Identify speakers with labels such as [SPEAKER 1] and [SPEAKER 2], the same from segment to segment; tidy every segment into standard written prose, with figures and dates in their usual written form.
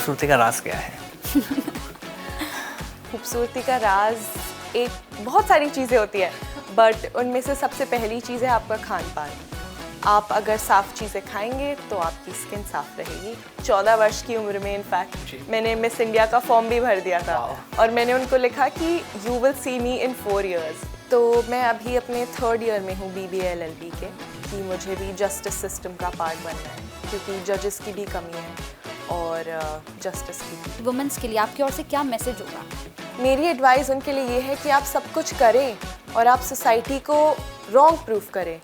[SPEAKER 1] खूबसूरती का राज क्या है?
[SPEAKER 2] खूबसूरती का राज एक बहुत सारी चीज़ें होती है, बट उनमें से सबसे पहली चीज़ है आपका खान पान। आप अगर साफ़ चीज़ें खाएंगे तो आपकी स्किन साफ़ रहेगी। 14 वर्ष की उम्र में इनफैक्ट मैंने मिस इंडिया का फॉर्म भी भर दिया था और मैंने उनको लिखा कि you will see me in 4 years। तो मैं अभी अपने 3rd ईयर में हूँ BBA LLB के, कि मुझे भी जस्टिस सिस्टम का पार्ट बनना है, क्योंकि जजेस की भी कमी है और जस्टिस की।
[SPEAKER 3] वुमेन्स के लिए आपकी ओर से क्या मैसेज होगा?
[SPEAKER 2] मेरी एडवाइस उनके लिए ये है कि आप सब कुछ करें और आप सोसाइटी को रॉन्ग प्रूफ करें।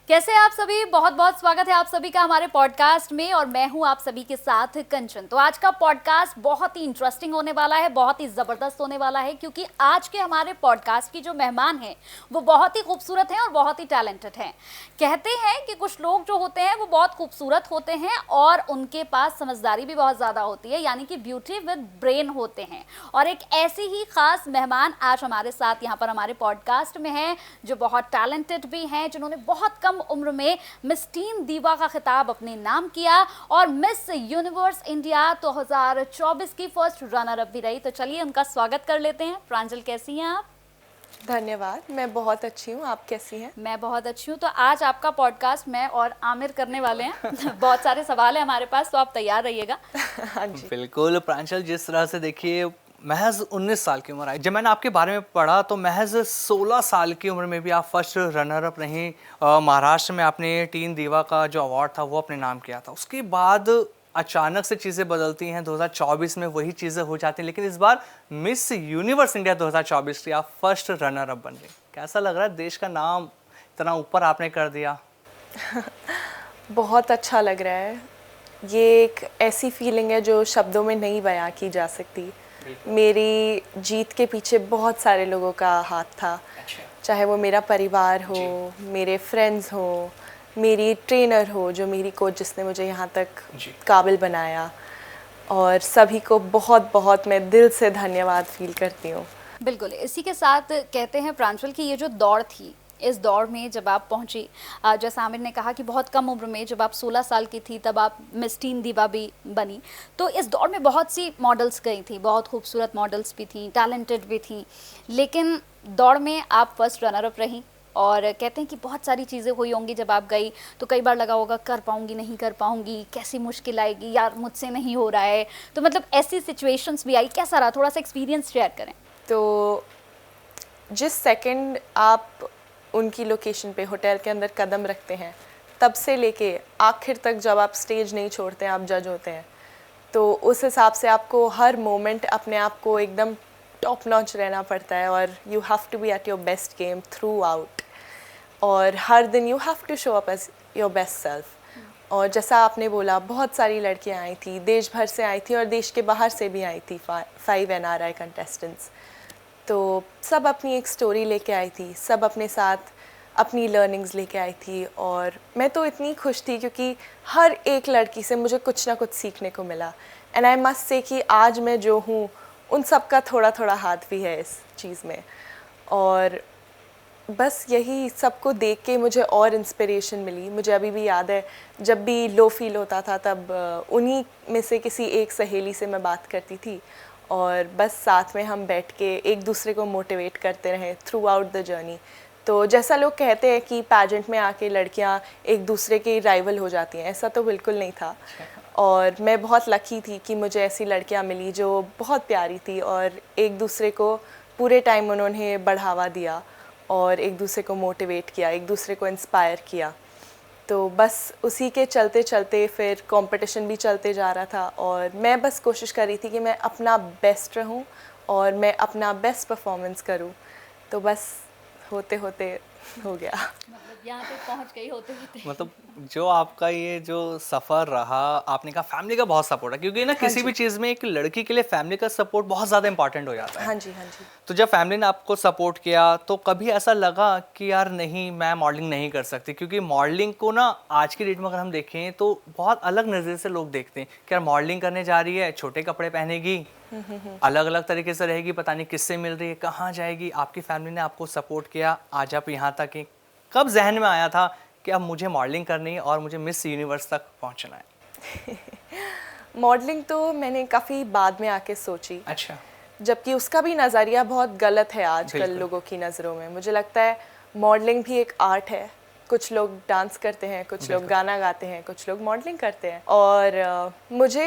[SPEAKER 3] कैसे आप सभी, बहुत बहुत स्वागत है आप सभी का हमारे पॉडकास्ट में और मैं हूं आप सभी के साथ कंचन। तो आज का पॉडकास्ट बहुत ही इंटरेस्टिंग होने वाला है, बहुत ही ज़बरदस्त होने वाला है, क्योंकि आज के हमारे पॉडकास्ट की जो मेहमान हैं वो बहुत ही खूबसूरत हैं और बहुत ही टैलेंटेड हैं। कहते हैं कि कुछ लोग जो होते हैं वो बहुत खूबसूरत होते हैं और उनके पास समझदारी भी बहुत ज़्यादा होती है, यानी कि ब्यूटी विद ब्रेन होते हैं। और एक ऐसी ही खास मेहमान आज हमारे साथ यहाँ पर हमारे पॉडकास्ट में हैं, जो बहुत टैलेंटेड भी हैं, जिन्होंने बहुत कम उम्र में मिस टीन दीवा का खिताब अपने नाम किया और मिस यूनिवर्स इंडिया 2024 की फर्स्ट रनर अप भी रही। तो चलिए उनका स्वागत कर लेते हैं। प्रांजल, कैसी हैं आप?
[SPEAKER 2] धन्यवाद, मैं बहुत अच्छी हूँ। आप कैसी हैं?
[SPEAKER 3] मैं बहुत अच्छी हूँ। तो आज आपका पॉडकास्ट मैं और आमिर करने वाले हैं। बहुत सारे सवाल हैं हमारे पास, तो आप तैयार रहिएगा।
[SPEAKER 2] हाँ जी,
[SPEAKER 1] बिल्कुल प्रांशल, जिस तरह से देखिए महज 19 साल की उम्र आई, जब मैंने आपके बारे में पढ़ा तो महज 16 साल की उम्र में भी आप फर्स्ट रनर अप रहीं। महाराष्ट्र में आपने टीन दीवा का जो अवार्ड था वो अपने नाम किया था। उसके बाद अचानक से चीज़ें बदलती हैं, 2024 में वही चीज़ें हो जाती हैं, लेकिन इस बार मिस यूनिवर्स इंडिया 2024 की आप फर्स्ट रनर अप बन गई। कैसा लग रहा है? देश का नाम इतना ऊपर आपने कर दिया।
[SPEAKER 2] बहुत अच्छा लग रहा है। ये एक ऐसी फीलिंग है जो शब्दों में नहीं बयां की जा सकती। मेरी जीत के पीछे बहुत सारे लोगों का हाथ था, चाहे वो मेरा परिवार हो, मेरे फ्रेंड्स हो, मेरी ट्रेनर हो, जो मेरी कोच जिसने मुझे यहाँ तक काबिल बनाया, और सभी को बहुत बहुत मैं दिल से धन्यवाद फील करती हूँ।
[SPEAKER 3] बिल्कुल, इसी के साथ कहते हैं प्रांशल कि ये जो दौड़ थी, इस दौड़ में जब आप पहुंची, जैसा आमिर ने कहा कि बहुत कम उम्र में, जब आप 16 साल की थी तब आप मिस टीन दीवा भी बनी। तो इस दौड़ में बहुत सी मॉडल्स गई थी, बहुत खूबसूरत मॉडल्स भी थी, टैलेंटेड भी थी, लेकिन दौड़ में आप फर्स्ट रनर अप रहीं। और कहते हैं कि बहुत सारी चीज़ें हुई होंगी जब आप गई, तो कई बार लगा होगा कर पाऊंगी नहीं कर पाऊंगी, कैसी मुश्किल आएगी यार, मुझसे नहीं हो रहा है। तो मतलब ऐसी सिचुएशंस भी आई, कैसा रहा? थोड़ा सा एक्सपीरियंस शेयर करें।
[SPEAKER 2] तो जिस सेकंड आप उनकी लोकेशन पे होटल के अंदर कदम रखते हैं, तब से लेके आखिर तक जब आप स्टेज नहीं छोड़ते हैं, आप जज होते हैं, तो उस हिसाब से आपको हर मोमेंट अपने आप को एकदम टॉप नॉच रहना पड़ता है और you have to be at your best game throughout. और हर दिन you have to show up as your best self. और जैसा आपने बोला, बहुत सारी लड़कियां आई थी, देश भर से आई थी और देश के बाहर से भी आई थी, 5 NRI कंटेस्टेंट्स। तो सब अपनी एक स्टोरी लेके आई थी, सब अपने साथ अपनी लर्निंग्स लेके आई थी, और मैं तो इतनी खुश थी क्योंकि हर एक लड़की से मुझे कुछ ना कुछ सीखने को मिला। एंड आई मस्ट से कि आज मैं जो हूँ उन सब का थोड़ा थोड़ा हाथ भी है इस चीज़ में। और बस यही सबको देख के मुझे और इंस्पिरेशन मिली। मुझे अभी भी याद है, जब भी लो फील होता था तब उन्हीं में से किसी एक सहेली से मैं बात करती थी और बस साथ में हम बैठ के एक दूसरे को मोटिवेट करते रहे थ्रू आउट द जर्नी। तो जैसा लोग कहते हैं कि पैजेंट में आके लड़कियां एक दूसरे के राइवल हो जाती हैं, ऐसा तो बिल्कुल नहीं था। और मैं बहुत लकी थी कि मुझे ऐसी लड़कियां मिली जो बहुत प्यारी थी और एक दूसरे को पूरे टाइम उन्होंने बढ़ावा दिया और एक दूसरे को मोटिवेट किया, एक दूसरे को इंस्पायर किया। तो बस उसी के चलते चलते फिर कंपटीशन भी चलते जा रहा था और मैं बस कोशिश कर रही थी कि मैं अपना बेस्ट रहूं और मैं अपना बेस्ट परफॉर्मेंस करूं। तो बस होते होते हो गया।
[SPEAKER 3] मतलब यहाँ पे पहुँच गई होते होते।
[SPEAKER 1] मतलब जो आपका ये जो सफ़र रहा, आपने कहा फैमिली का बहुत सपोर्ट है, क्योंकि ना किसी भी चीज़ में एक लड़की के लिए फैमिली का सपोर्ट बहुत ज़्यादा इंपॉर्टेंट हो जाता है।
[SPEAKER 2] हाँ जी, हाँ जी।
[SPEAKER 1] तो जब फैमिली ने आपको सपोर्ट किया तो कभी ऐसा लगा कि यार नहीं, मैं मॉडलिंग नहीं कर सकती? क्योंकि मॉडलिंग को ना आज की डेट में अगर हम देखें तो बहुत अलग नज़र से लोग देखते हैं कि यार मॉडलिंग करने जा रही है, छोटे कपड़े पहनेगी, अलग अलग तरीके से रहेगी, पता नहीं किससे मिल रही है, कहाँ जाएगी। आपकी फैमिली ने आपको सपोर्ट किया, आज आप यहाँ तक हैं। कब जहन में आया था कि अब मुझे मॉडलिंग करनी है और मुझे मिस यूनिवर्स तक पहुँचना है?
[SPEAKER 2] मॉडलिंग तो मैंने काफ़ी बाद में आके सोची,
[SPEAKER 1] अच्छा।
[SPEAKER 2] जबकि उसका भी नज़रिया बहुत गलत है आजकल
[SPEAKER 1] बिल्कुल।
[SPEAKER 2] लोगों की नज़रों में। मुझे लगता है मॉडलिंग भी एक आर्ट है। कुछ लोग डांस करते हैं, कुछ लोग गाना गाते हैं, कुछ लोग मॉडलिंग करते हैं। और मुझे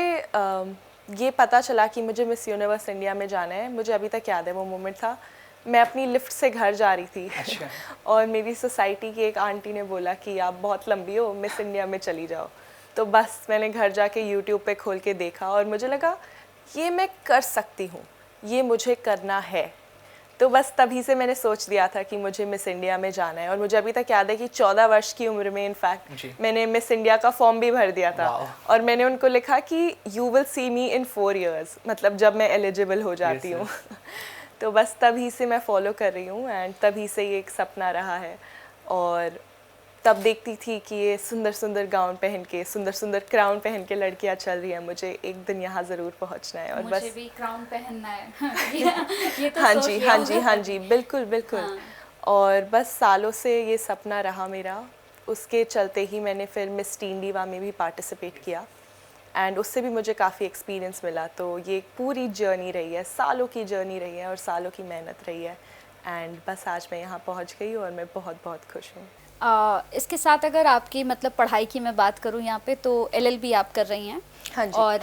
[SPEAKER 2] ये पता चला कि मुझे मिस यूनिवर्स इंडिया में जाना है। मुझे अभी तक याद है वो मोमेंट था, मैं अपनी लिफ्ट से घर जा रही थी
[SPEAKER 1] अच्छा।
[SPEAKER 2] और मेरी सोसाइटी की एक आंटी ने बोला कि आप बहुत लंबी हो, मिस इंडिया में चली जाओ। तो बस मैंने घर जाके यूट्यूब पे खोल के देखा और मुझे लगा ये मैं कर सकती हूँ, ये मुझे करना है। तो बस तभी से मैंने सोच दिया था कि मुझे मिस इंडिया में जाना है। और मुझे अभी तक याद है कि 14 वर्ष की उम्र में
[SPEAKER 1] जी।
[SPEAKER 2] इनफैक्ट मैंने मिस इंडिया का फॉर्म भी भर दिया था।
[SPEAKER 1] वाओ।
[SPEAKER 2] और मैंने उनको लिखा कि you will see me in 4 years, मतलब जब मैं एलिजिबल हो जाती हूँ। तो बस तभी से मैं फॉलो कर रही हूँ एंड तभी से ये एक सपना रहा है। और तब देखती थी कि ये सुंदर सुंदर गाउन पहन के, सुंदर सुंदर क्राउन पहन के लड़कियाँ चल रही हैं, मुझे एक दिन यहाँ ज़रूर पहुँचना है। और
[SPEAKER 3] मुझे
[SPEAKER 2] बस
[SPEAKER 3] भी क्राउन पहनना है। ये तो
[SPEAKER 2] हाँ
[SPEAKER 3] सोच
[SPEAKER 2] जी,
[SPEAKER 3] लिया
[SPEAKER 2] हाँ जी,
[SPEAKER 3] होगा
[SPEAKER 2] हाँ
[SPEAKER 3] तभी।
[SPEAKER 2] जी, बिल्कुल बिल्कुल।
[SPEAKER 3] हाँ।
[SPEAKER 2] और बस सालों से ये सपना रहा मेरा। उसके चलते ही मैंने फिर मिस टीन डीवा में भी पार्टिसिपेट किया एंड उससे भी मुझे काफ़ी एक्सपीरियंस मिला। तो ये एक पूरी जर्नी रही है, सालों की जर्नी रही है और सालों की मेहनत रही है। एंड बस आज मैं यहाँ पहुँच गई हूँ और मैं बहुत बहुत खुश हूँ।
[SPEAKER 3] इसके साथ अगर आपकी मतलब पढ़ाई की मैं बात करूं यहाँ पे, तो एलएलबी आप कर रही हैं।
[SPEAKER 2] हाँ जी।
[SPEAKER 3] और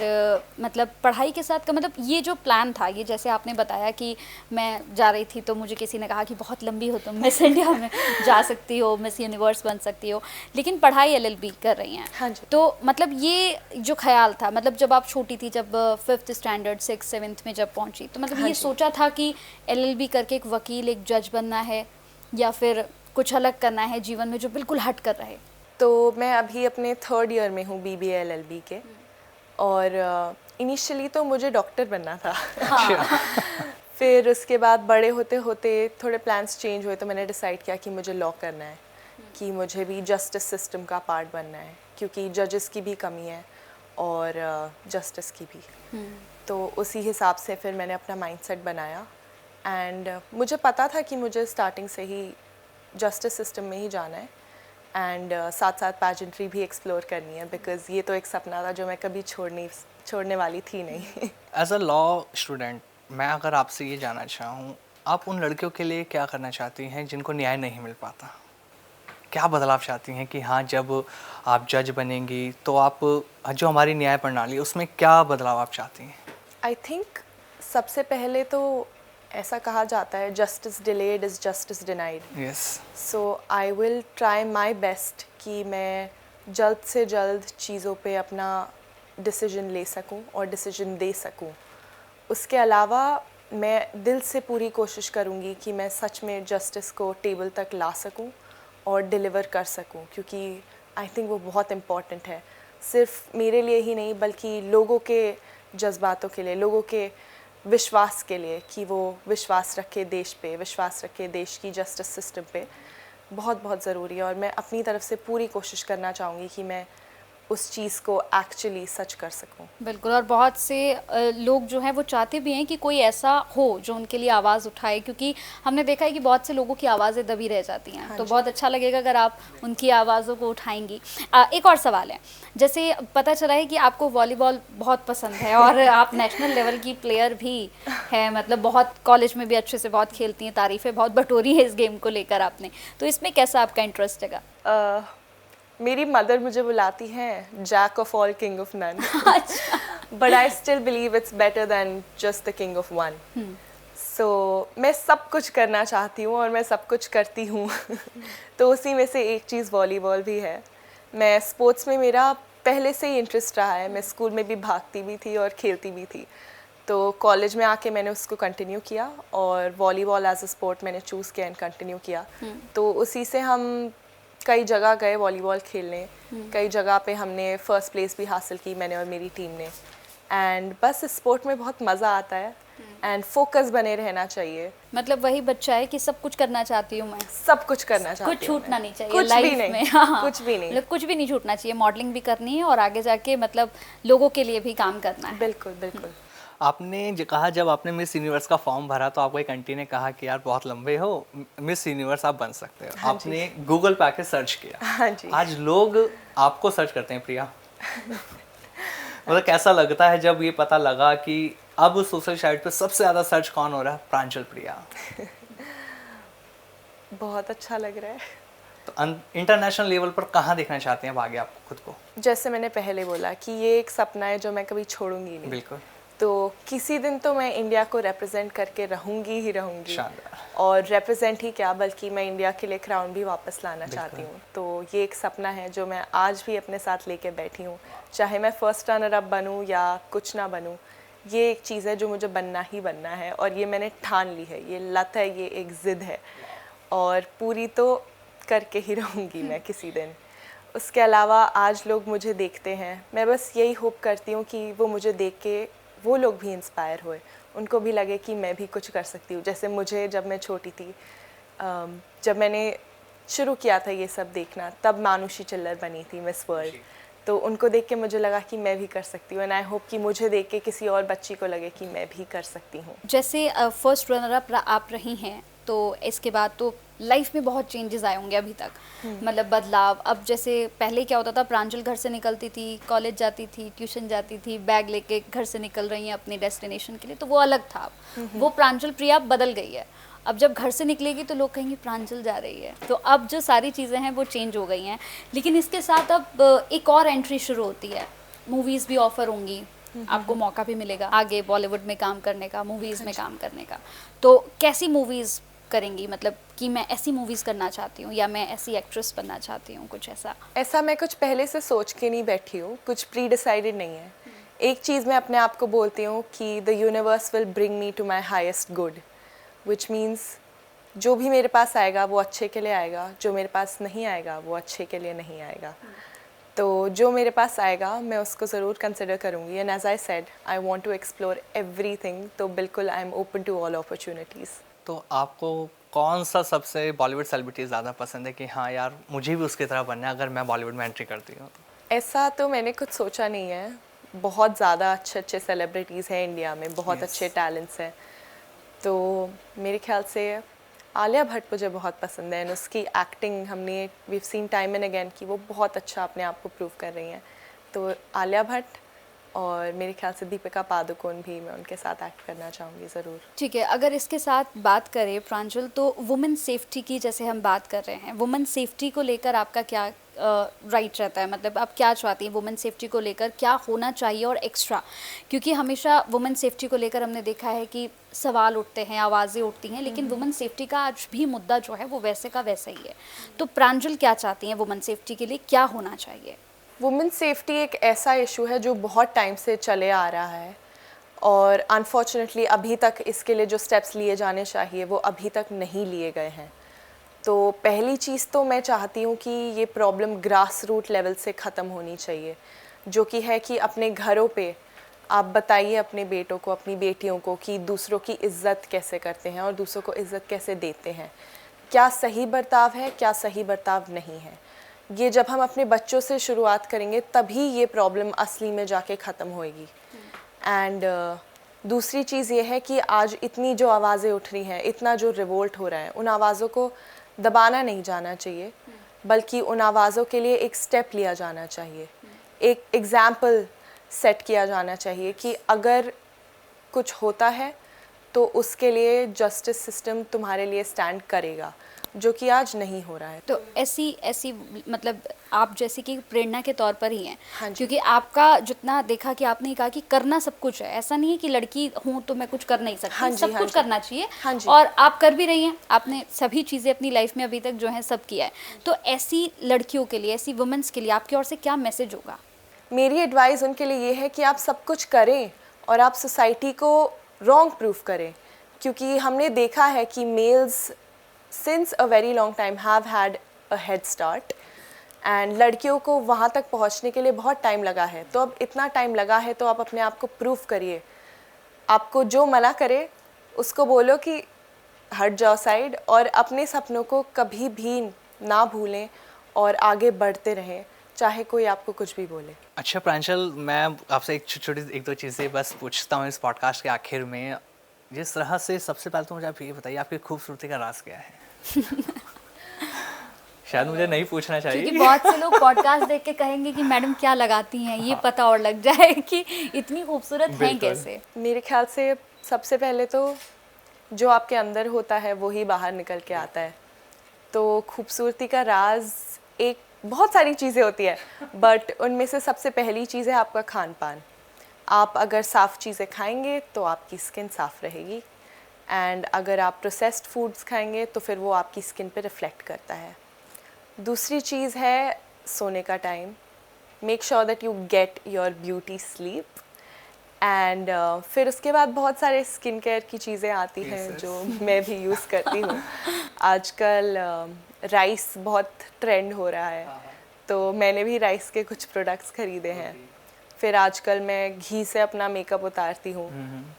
[SPEAKER 3] मतलब पढ़ाई के साथ का मतलब ये जो प्लान था, ये जैसे आपने बताया कि मैं जा रही थी तो मुझे किसी ने कहा कि बहुत लंबी हो तुम, मिस इंडिया में जा सकती हो, मिस यूनिवर्स बन सकती हो, लेकिन पढ़ाई एलएलबी कर रही हैं।
[SPEAKER 2] हाँ जी।
[SPEAKER 3] तो मतलब ये जो ख्याल था, मतलब जब आप छोटी थी, जब 5th स्टैंडर्ड 6th 7th में जब पहुंची, तो मतलब
[SPEAKER 2] हाँ
[SPEAKER 3] ये
[SPEAKER 2] जी।
[SPEAKER 3] सोचा था कि एलएलबी करके एक वकील, एक जज बनना है, या फिर कुछ अलग करना है जीवन में जो बिल्कुल हट कर रहे?
[SPEAKER 2] तो मैं अभी अपने 3rd ईयर में हूँ BBA LLB के। और इनिशियली तो मुझे डॉक्टर बनना था। फिर उसके बाद बड़े होते होते थोड़े प्लान्स चेंज हुए, तो मैंने डिसाइड किया कि मुझे लॉ करना है, कि मुझे भी जस्टिस सिस्टम का पार्ट बनना है, क्योंकि जजेस की भी कमी है और जस्टिस की भी। तो उसी हिसाब से फिर मैंने अपना माइंडसेट बनाया एंड मुझे पता था कि मुझे स्टार्टिंग से ही जस्टिस सिस्टम में ही जाना है एंड साथ साथ पैजेंट्री भी एक्सप्लोर करनी है, बिकॉज ये तो एक सपना था जो मैं कभी छोड़ने वाली थी नहीं।
[SPEAKER 1] एज अ लॉ स्टूडेंट, मैं अगर आपसे ये जानना चाहूँ, आप उन लड़कियों के लिए क्या करना चाहती हैं जिनको न्याय नहीं मिल पाता? क्या बदलाव चाहती हैं कि हाँ, जब आप जज बनेंगी तो आप जो हमारी न्याय प्रणाली, उसमें क्या बदलाव आप चाहती हैं?
[SPEAKER 2] आई थिंक सबसे पहले तो ऐसा कहा जाता है, justice delayed is justice denied.
[SPEAKER 1] Yes.
[SPEAKER 2] So I will try my best कि मैं जल्द से जल्द चीज़ों पे अपना डिसीजन ले सकूं और डिसीजन दे सकूं। उसके अलावा मैं दिल से पूरी कोशिश करूंगी कि मैं सच में जस्टिस को टेबल तक ला सकूं और डिलीवर कर सकूं, क्योंकि आई थिंक वो बहुत इम्पॉर्टेंट है, सिर्फ मेरे लिए ही नहीं बल्कि लोगों के जज्बातों के लिए, लोगों के विश्वास के लिए, कि वो विश्वास रखे देश पे, विश्वास रखे देश की जस्टिस सिस्टम पे, बहुत बहुत ज़रूरी है। और मैं अपनी तरफ से पूरी कोशिश करना चाहूँगी कि मैं उस चीज़ को एक्चुअली सच कर सकूं।
[SPEAKER 3] बिल्कुल। और बहुत से लोग जो हैं वो चाहते भी हैं कि कोई ऐसा हो जो उनके लिए आवाज़ उठाए, क्योंकि हमने देखा है कि बहुत से लोगों की आवाज़ें दबी रह जाती हैं।
[SPEAKER 2] हाँ
[SPEAKER 3] तो
[SPEAKER 2] जी।
[SPEAKER 3] बहुत अच्छा लगेगा अगर आप उनकी आवाज़ों को उठाएंगी। एक और सवाल है, जैसे पता चला है कि आपको वॉलीबॉल बहुत पसंद है और आप नेशनल लेवल की प्लेयर भी है, मतलब बहुत कॉलेज में भी अच्छे से बहुत खेलती हैं, तारीफ़ें बहुत बटोरी है इस गेम को लेकर आपने, तो इसमें कैसा आपका इंटरेस्ट है?
[SPEAKER 2] मेरी मदर मुझे बुलाती हैं jack of all king of none, but I still believe it's better than just the king of one. So मैं सब कुछ करना चाहती हूँ और मैं सब कुछ करती हूँ। तो उसी में से एक चीज़ वॉलीबॉल भी है। मैं स्पोर्ट्स में, मेरा पहले से ही इंटरेस्ट रहा है, मैं स्कूल में भी भागती भी थी और खेलती भी थी। तो कॉलेज में आके मैंने उसको कंटिन्यू किया और वॉलीबॉल एज अ स्पोर्ट मैंने चूज़ किया एंड कंटिन्यू किया। तो उसी से हम कई जगह गए वॉलीबॉल खेलने, कई जगह पे हमने फर्स्ट प्लेस भी हासिल की, मैंने और मेरी टीम ने। एंड बस इस स्पोर्ट में बहुत मज़ा आता है एंड फोकस बने रहना चाहिए।
[SPEAKER 3] मतलब वही बच्चा है कि सब कुछ करना चाहती हूँ मैं,
[SPEAKER 2] सब कुछ करना चाहती
[SPEAKER 3] कुछ
[SPEAKER 2] हूँ
[SPEAKER 3] छूटना
[SPEAKER 2] मैं।
[SPEAKER 3] नहीं चाहिए
[SPEAKER 2] कुछ भी
[SPEAKER 3] लाइफ
[SPEAKER 2] नहीं,
[SPEAKER 3] में। हाँ,
[SPEAKER 2] कुछ भी नहीं,
[SPEAKER 3] मतलब कुछ भी नहीं छूटना चाहिए, मॉडलिंग भी करनी है और आगे जाके मतलब लोगों के लिए भी काम करना है।
[SPEAKER 2] बिल्कुल बिल्कुल।
[SPEAKER 1] आपने जो कहा, जब आपने मिस यूनिवर्स का फॉर्म भरा तो आपको एक आंटी ने कहा कि यार बहुत लंबे हो, मिस यूनिवर्स आप बन सकते हो।
[SPEAKER 2] हाँ जी।
[SPEAKER 1] आपने गूगल पे आके सर्च किया।
[SPEAKER 2] हाँ जी।
[SPEAKER 1] आज लोग आपको सर्च करते हैं प्रिया। मतलब कैसा लगता है जब ये पता लगा कि अब सोशल साइट पे सबसे ज़्यादा सर्च कौन हो रहा है? प्रांजल प्रिया।
[SPEAKER 2] बहुत अच्छा लग रहा है।
[SPEAKER 1] तो इंटरनेशनल लेवल पर कहाँ देखना चाहते हैं अब आगे आप खुद को?
[SPEAKER 2] जैसे मैंने पहले बोला कि ये एक सपना है जो मैं कभी छोड़ूंगी नहीं।
[SPEAKER 1] बिल्कुल।
[SPEAKER 2] तो किसी दिन तो मैं इंडिया को रिप्रेजेंट करके रहूंगी ही रहूंगी।
[SPEAKER 1] शानदार।
[SPEAKER 2] और रिप्रेजेंट ही क्या, बल्कि मैं इंडिया के लिए क्राउन भी वापस लाना चाहती हूँ। तो ये एक सपना है जो मैं आज भी अपने साथ लेके बैठी हूँ, चाहे मैं फर्स्ट रनर अप बनूँ या कुछ ना बनूँ। ये एक चीज़ है जो मुझे बनना ही बनना है, और ये मैंने ठान ली है, ये लत है, ये एक ज़िद है, और पूरी तो करके ही रहूँगी मैं किसी दिन। उसके अलावा आज लोग मुझे देखते हैं, मैं बस यही होप करती हूँ कि वो मुझे देख के वो लोग भी इंस्पायर हुए, उनको भी लगे कि मैं भी कुछ कर सकती हूँ। जैसे मुझे जब मैं छोटी थी, जब मैंने शुरू किया था ये सब देखना, तब मानुषी चिल्लर बनी थी मिस वर्ल्ड। तो उनको देख के मुझे लगा कि मैं भी कर सकती हूँ, एंड आई होप कि मुझे देख के किसी और बच्ची को लगे कि मैं भी कर सकती हूँ।
[SPEAKER 3] जैसे फर्स्ट रनर अप आप रही हैं, तो इसके बाद तो लाइफ में बहुत चेंजेस आए होंगे अभी तक, मतलब बदलाव। अब जैसे पहले क्या होता था, प्रांजल घर से निकलती थी, कॉलेज जाती थी, ट्यूशन जाती थी, बैग लेके घर से निकल रही हैं अपने डेस्टिनेशन के लिए, तो वो अलग था। वो प्रांजल प्रिया बदल गई है। अब जब घर से निकलेगी तो लोग कहेंगे प्रांजल जा रही है। तो अब जो सारी चीज़ें हैं वो चेंज हो गई हैं, लेकिन इसके साथ अब एक और एंट्री शुरू होती है, मूवीज़ भी ऑफर होंगी, आपको मौका भी मिलेगा आगे बॉलीवुड में काम करने का, मूवीज़ में काम करने का। तो कैसी मूवीज़ करेंगी, मतलब कि मैं ऐसी मूवीज़ करना चाहती हूँ या मैं ऐसी एक्ट्रेस बनना चाहती हूँ, कुछ ऐसा?
[SPEAKER 2] मैं कुछ पहले से सोच के नहीं बैठी हूँ, कुछ प्री डिसाइडेड नहीं है। एक चीज़ मैं अपने आप को बोलती हूँ कि the universe will bring me to my highest good, which means जो भी मेरे पास आएगा वो अच्छे के लिए आएगा, जो मेरे पास नहीं आएगा वो अच्छे के लिए नहीं आएगा। तो जो मेरे पास आएगा मैं उसको ज़रूर कंसिडर करूँगी, and as I said I want to explore everything. तो बिल्कुल I am open to all opportunities.
[SPEAKER 1] तो आपको कौन सा सबसे बॉलीवुड सेलिब्रिटी ज़्यादा पसंद है कि हाँ यार मुझे भी उसकी तरह बनना है अगर मैं बॉलीवुड में एंट्री करती हूँ तो?
[SPEAKER 2] ऐसा तो मैंने कुछ सोचा नहीं है। बहुत ज़्यादा अच्छे अच्छे सेलिब्रिटीज़ हैं इंडिया में, बहुत अच्छे टैलेंट्स हैं। तो मेरे ख्याल से आलिया भट्ट मुझे बहुत पसंद है, एंड उसकी एक्टिंग हमने we seen time and again कि वो बहुत अच्छा अपने आप को प्रूव कर रही हैं। तो आलिया भट्ट, और मेरे ख्याल से दीपिका पादुकोण भी, मैं उनके साथ एक्ट करना चाहूँगी ज़रूर।
[SPEAKER 3] ठीक है, अगर इसके साथ बात करें प्रांजल, तो वुमेन सेफ्टी की जैसे हम बात कर रहे हैं, वुमेन सेफ्टी को लेकर आपका क्या राइट रहता है, मतलब आप क्या चाहती हैं वुमेन सेफ्टी को लेकर, क्या होना चाहिए और एक्स्ट्रा? क्योंकि हमेशा वुमेन सेफ्टी को लेकर हमने देखा है कि सवाल उठते हैं, आवाज़ें उठती हैं, लेकिन वुमेन सेफ्टी का आज भी मुद्दा जो है वो वैसे का वैसा ही है। तो प्रांजल क्या चाहती हैं वुमेन सेफ्टी के लिए, क्या होना चाहिए?
[SPEAKER 2] वुमेन सेफ्टी एक ऐसा इशू है जो बहुत टाइम से चले आ रहा है, और अनफॉर्चुनेटली अभी तक इसके लिए जो स्टेप्स लिए जाने चाहिए वो अभी तक नहीं लिए गए हैं। तो पहली चीज़ तो मैं चाहती हूँ कि ये प्रॉब्लम ग्रास रूट लेवल से ख़त्म होनी चाहिए, जो कि है कि अपने घरों पे आप बताइए अपने बेटों को, अपनी बेटियों को कि दूसरों की इज़्ज़त कैसे करते हैं और दूसरों को इज़्ज़त कैसे देते हैं, क्या सही बर्ताव है, क्या सही बर्ताव नहीं है। ये जब हम अपने बच्चों से शुरुआत करेंगे तभी ये प्रॉब्लम असली में जाके ख़त्म होएगी। एंड दूसरी चीज़ ये है कि आज इतनी जो आवाज़ें उठ रही हैं, इतना जो रिवोल्ट हो रहा है, उन आवाज़ों को दबाना नहीं जाना चाहिए, बल्कि उन आवाज़ों के लिए एक स्टेप लिया जाना चाहिए, एक एग्ज़ाम्पल सेट किया जाना चाहिए कि अगर कुछ होता है तो उसके लिए जस्टिस सिस्टम तुम्हारे लिए स्टैंड करेगा, जो कि आज नहीं हो रहा है।
[SPEAKER 3] तो ऐसी मतलब आप जैसे कि प्रेरणा के तौर पर ही हैं।
[SPEAKER 2] हाँ जी।
[SPEAKER 3] क्योंकि आपका जितना देखा कि आपने कहा कि करना सब कुछ है, ऐसा नहीं है कि लड़की हूँ तो मैं कुछ कर नहीं सकती।
[SPEAKER 2] हाँ जी,
[SPEAKER 3] सब
[SPEAKER 2] हाँ
[SPEAKER 3] कुछ
[SPEAKER 2] जी।
[SPEAKER 3] करना चाहिए।
[SPEAKER 2] हाँ जी।
[SPEAKER 3] और आप कर भी रही हैं, आपने सभी चीज़ें अपनी लाइफ में अभी तक जो है सब किया है। तो ऐसी लड़कियों के लिए, ऐसी वुमेन्स के लिए आपकी ओर से क्या मैसेज होगा?
[SPEAKER 2] मेरी एडवाइस उनके लिए ये है कि आप सब कुछ करें और आप सोसाइटी को रॉन्ग प्रूफ करें, क्योंकि हमने देखा है कि males since a very long time have had a head start, and लड़कियों को वहाँ तक पहुँचने के लिए बहुत टाइम लगा है। तो अब इतना टाइम लगा है तो आप अपने आप को प्रूफ करिए। आपको जो मना करे उसको बोलो कि हट जाओ साइड, और अपने सपनों को कभी भी ना भूलें और आगे बढ़ते रहें, चाहे कोई आपको कुछ भी बोले।
[SPEAKER 1] अच्छा प्रांजल, मैं आपसे एक छोटी एक दो चीज़ें बस पूछता हूँ इस पॉडकास्ट के आखिर में। जिस तरह से सबसे पहले तो मुझे आप ये बताइए आपकी खूबसूरती का राज क्या है? शायद मुझे नहीं पूछना
[SPEAKER 3] क्योंकि
[SPEAKER 1] चाहिए।
[SPEAKER 3] बहुत से लोग पॉडकास्ट देख के कहेंगे कि मैडम क्या लगाती हैं, ये पता और लग जाए कि इतनी खूबसूरत हैं
[SPEAKER 1] बिल्कुल।
[SPEAKER 3] कैसे।
[SPEAKER 2] मेरे ख्याल से सबसे पहले तो जो आपके अंदर होता है वो ही बाहर निकल के आता है। तो खूबसूरती का राज एक बहुत सारी चीज़ें होती है, बट उनमें से सबसे पहली चीज़ है आपका खान पान। आप अगर साफ़ चीज़ें खाएंगे तो आपकी स्किन साफ़ रहेगी, एंड अगर आप प्रोसेस्ड फूड्स खाएंगे तो फिर वो आपकी स्किन पे रिफ्लेक्ट करता है। दूसरी चीज़ है सोने का time. Make sure that you get your beauty sleep. And फिर उसके बाद बहुत सारे स्किन केयर की चीज़ें आती हैं
[SPEAKER 1] Yes,
[SPEAKER 2] जो मैं भी यूज़ करती हूँ। आजकल राइस बहुत ट्रेंड हो रहा है, तो मैंने भी राइस के कुछ प्रोडक्ट्स खरीदे हैं। फिर आजकल मैं घी से अपना मेकअप उतारती हूँ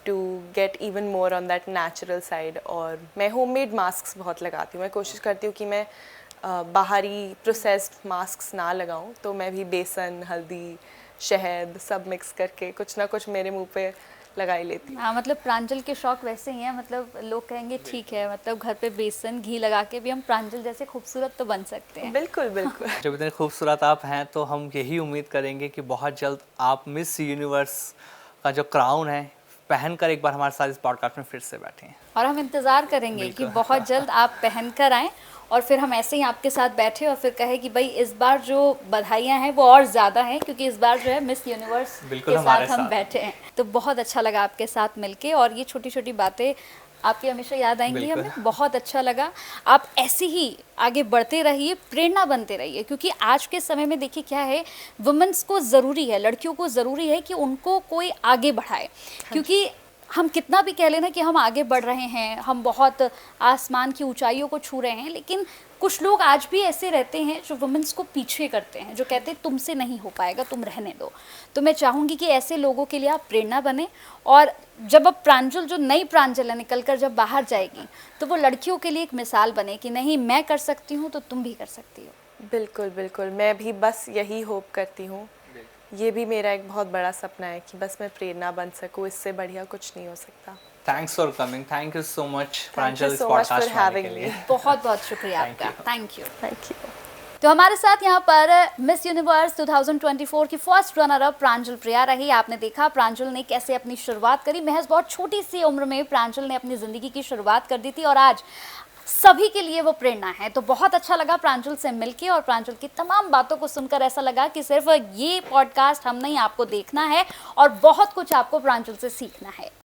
[SPEAKER 2] to get even more on that natural side. और मैं होममेड मास्क बहुत लगाती हूँ। मैं कोशिश करती हूँ कि मैं बाहरी प्रोसेस्ड मास्क ना लगाऊं, तो मैं भी बेसन, हल्दी, शहद सब मिक्स करके कुछ ना कुछ मेरे मुंह पे लगा ही लेती हूँ।
[SPEAKER 3] हाँ, मतलब प्रांजल के शौक वैसे ही हैं, मतलब लोग कहेंगे ठीक है, मतलब घर पे बेसन घी लगा के भी हम प्रांजल जैसे खूबसूरत तो बन सकते हैं।
[SPEAKER 2] बिल्कुल बिल्कुल।
[SPEAKER 1] जब इतने खूबसूरत आप हैं तो हम यही उम्मीद करेंगे कि बहुत जल्द आप मिस यूनिवर्स का जो क्राउन है पहनकर एक बार हमारे साथ इस पॉडकास्ट में फिर से बैठें।
[SPEAKER 3] और हम इंतज़ार करेंगे कि बहुत जल्द आप पहन कर आएँ और फिर हम ऐसे ही आपके साथ बैठे और फिर कहे कि भाई इस बार जो बधाइयाँ हैं वो और ज़्यादा हैं, क्योंकि इस बार जो है मिस यूनिवर्स
[SPEAKER 1] बिल्कुल
[SPEAKER 3] के
[SPEAKER 1] हमारे
[SPEAKER 3] साथ हम
[SPEAKER 1] साथ।
[SPEAKER 3] बैठे हैं। तो बहुत अच्छा लगा आपके साथ मिलके, और ये छोटी छोटी बातें आपकी हमेशा याद आएंगी
[SPEAKER 1] बिल्कुल।
[SPEAKER 3] हमें। बहुत अच्छा लगा। आप ऐसे ही आगे बढ़ते रहिए, प्रेरणा बनते रहिए, क्योंकि आज के समय में देखिए क्या है, वुमेन्स को ज़रूरी है, लड़कियों को ज़रूरी है कि उनको कोई आगे बढ़ाए। क्योंकि हम कितना भी कह लेना कि हम आगे बढ़ रहे हैं, हम बहुत आसमान की ऊंचाइयों को छू रहे हैं, लेकिन कुछ लोग आज भी ऐसे रहते हैं जो वुमेन्स को पीछे करते हैं, जो कहते हैं तुमसे नहीं हो पाएगा, तुम रहने दो। तो मैं चाहूँगी कि ऐसे लोगों के लिए आप प्रेरणा बने, और जब अब प्रांजल, जो नई प्रांजल है, निकल कर जब बाहर जाएगी तो वो लड़कियों के लिए एक मिसाल बने कि नहीं, मैं कर सकती हूँ तो तुम भी कर सकती हो।
[SPEAKER 2] बिल्कुल बिल्कुल, मैं भी बस यही होप करती हूँ। ये भी मेरा एक बहुत बड़ा सपना है कि बस मैं प्रेरणा बन सकूँ, इससे बढ़िया कुछ नहीं हो सकता।
[SPEAKER 1] Thanks for coming, thank you so much
[SPEAKER 2] Thank you
[SPEAKER 1] प्रांजल इस
[SPEAKER 2] so much for
[SPEAKER 1] पॉडकास्ट में आने
[SPEAKER 2] having
[SPEAKER 1] के लिए।
[SPEAKER 2] me.
[SPEAKER 3] बहुत बहुत शुक्रिया
[SPEAKER 1] Thank
[SPEAKER 3] आपका,
[SPEAKER 1] you.
[SPEAKER 3] Thank you.
[SPEAKER 2] Thank you.
[SPEAKER 3] तो हमारे साथ यहाँ पर मिस यूनिवर्स 2024 की फर्स्ट रनर अप प्रांजल प्रिया रही। आपने देखा प्रांजल ने कैसे अपनी शुरुआत करी। महज बहुत छोटी सी उम्र में प्रांजल ने अपनी ज़िंदगी की शुरुआत कर दी थी, और आज सभी के लिए वो प्रेरणा है। तो बहुत अच्छा लगा प्रांजल से मिलके, और प्रांजल की तमाम बातों को सुनकर ऐसा लगा कि सिर्फ ये पॉडकास्ट हम नहीं, आपको देखना है और बहुत कुछ आपको प्रांजल से सीखना है।